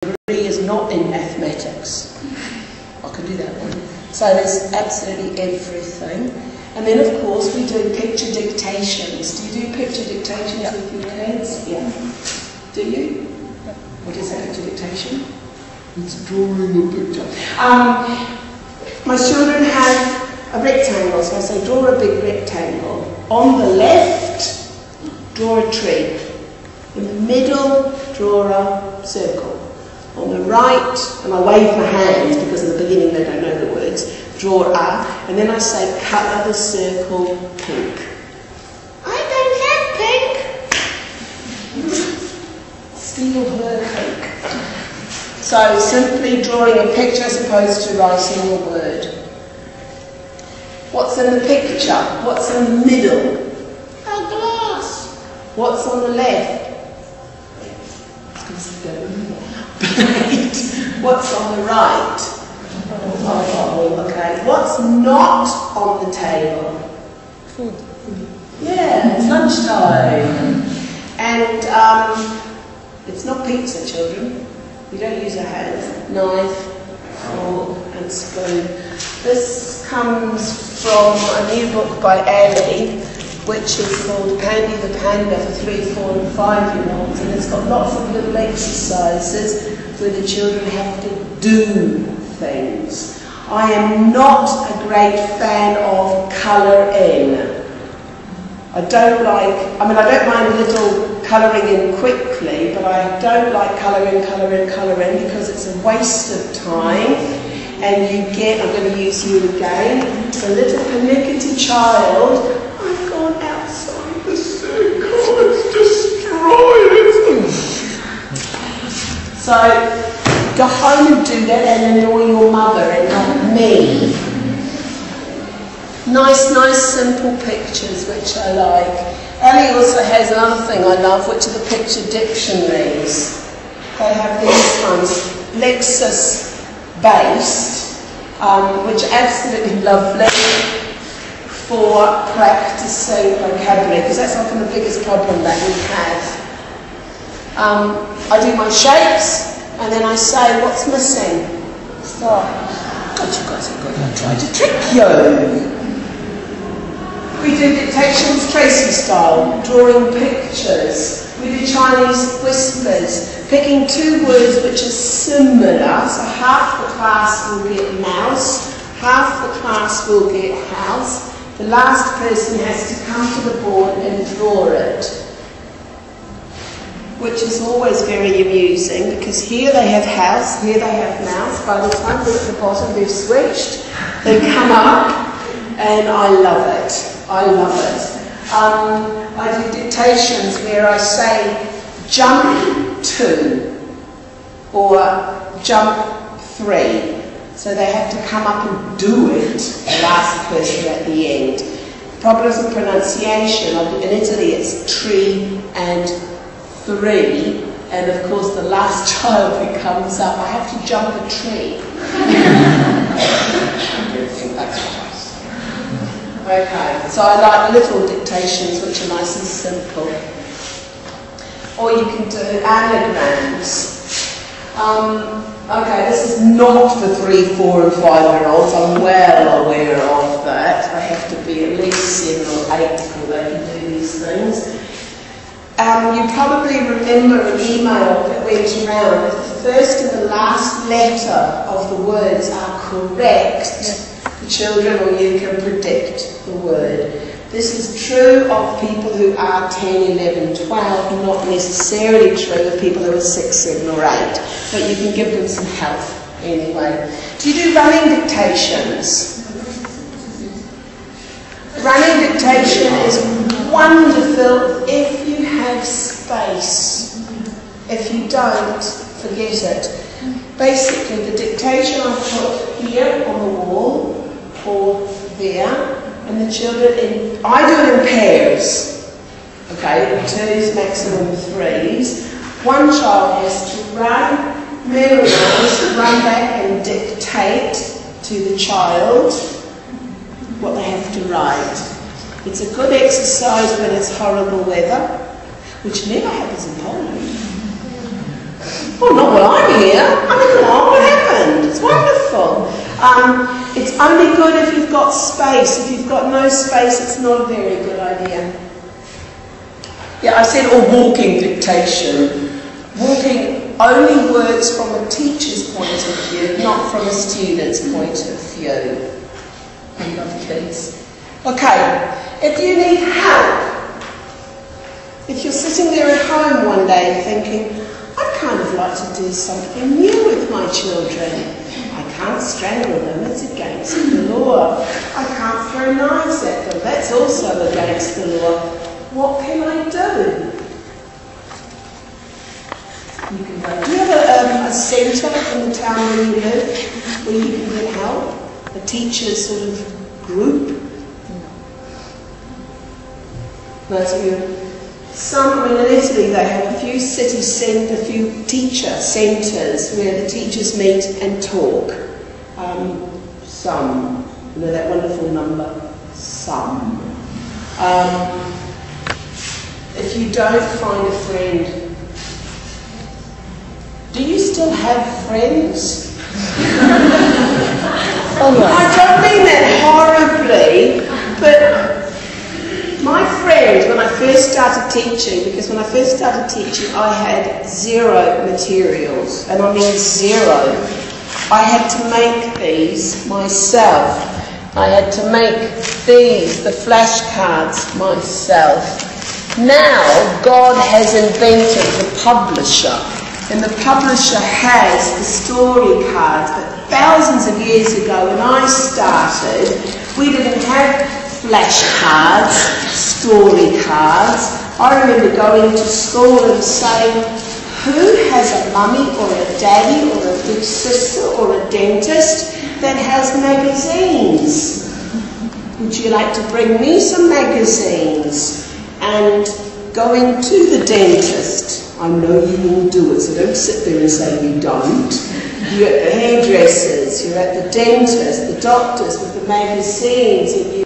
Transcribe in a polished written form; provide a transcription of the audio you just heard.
degree is not in mathematics. I can do that one. So there's absolutely everything. And then of course we do picture dictations. Do you do picture dictations with your kids? Yeah. Do you? What is a picture dictation? It's drawing a picture. My children have a rectangle, so I say draw a big rectangle. On the left, draw a tree. In the middle, draw a circle. On the right, and I wave my hands because in the beginning they don't know the words, draw a, and then I say colour the circle pink. I don't have pink. Steal her pink. So simply drawing a picture as opposed to writing a word. What's in the picture? What's in the middle? A glass. What's on the left? Plate. What's on the right? Oh, okay. What's not on the table? Food. Yeah, it's lunchtime. And it's not pizza, children. We don't use our hands. Knife, fork, and spoon. This comes from a new book by ELI, which is called Pandy the Panda for 3, 4 and 5-year-olds, and it's got lots of little exercises where the children have to do things. I am not a great fan of colour in. I don't mind a little colouring in quickly, but I don't like colour in because it's a waste of time. And you get, I'm going to use you again, a little pernickety child. I've gone outside the circle, it's destroyed it. So, go home and do that and annoy your mother and not me. Nice, simple pictures, which I like. Ellie also has another thing I love, which are the picture dictionaries. They have these ones, Lexis-based, which are absolutely lovely for practicing vocabulary, because that's often the biggest problem that we have. I do my shapes, and then I say, what's missing? Stop. God, you guys are good. I tried to trick you. We do dictations Tracey style, drawing pictures. We do Chinese whispers, picking 2 words which are similar. So half the class will get mouse, half the class will get house. The last person has to come to the board and draw it, which is always very amusing because here they have house, here they have mouse. By the time they're at the bottom, they've switched. They come up, and I love it. I love it. I do dictations where I say jump 2 or jump 3. So they have to come up and do it, the last person at the end. Problems with pronunciation. In Italy it's tree and 3. And of course the last child who comes up, I have to jump a tree. I don't think that's right. Okay, so I like little dictations which are nice and simple. Or you can do anagrams. Okay, this is not for 3, 4 and 5-year-olds. I'm well aware of that. I have to be at least 7 or 8 before they can do these things. You probably remember an email that went around that the first and the last letter of the words are correct. The children or you can predict the word. This is true of people who are 10, 11, 12, not necessarily true of people who are 6, 7 or 8. But you can give them some help anyway. Do you do running dictations? Running dictation is wonderful if you have space. If you don't, forget it. Basically, the dictation I put here on the wall or there, and the children, I do it in pairs, okay, 2s, maximum 3s. One child has to run, memorize, run back and dictate to the child what they have to write. It's a good exercise when it's horrible weather, which never happens in Poland. Oh, not while I'm here. I mean, what happened? It's wonderful. It's only good if you've got space. If you've got no space, it's not a very good idea. Yeah, I said, or walking dictation. Walking only works from a teacher's point of view, not from a student's point of view. I love kids. Okay, if you need help, if you're sitting there at home one day thinking, I'd kind of like to do something new with my children. I can't strangle them, it's against the law. I can't throw knives at them, that's also against the law. What can I do? You can go. Do you have a centre in the town where you live where you can get help? A teacher sort of group? No, it's weird. Some, I mean, in Italy they have a few teacher centres where the teachers meet and talk. Some, you know that wonderful number, some. If you don't find a friend, do you still have friends? Oh, no. I don't mean that horribly, but my friend, when I first started teaching, because when I first started teaching I had 0 materials, and I mean 0. I had to make these myself. I had to make these, the flashcards, myself. Now God has invented the publisher, and the publisher has the story cards, but thousands of years ago when I started, we didn't have flashcards, story cards. I remember going to school and saying, who has a mummy or a daddy or a big sister or a dentist that has magazines? Would you like to bring me some magazines? And going to the dentist, I know you will do it, so don't sit there and say you don't. You're at the hairdressers, you're at the dentist, the doctors with the magazines, and you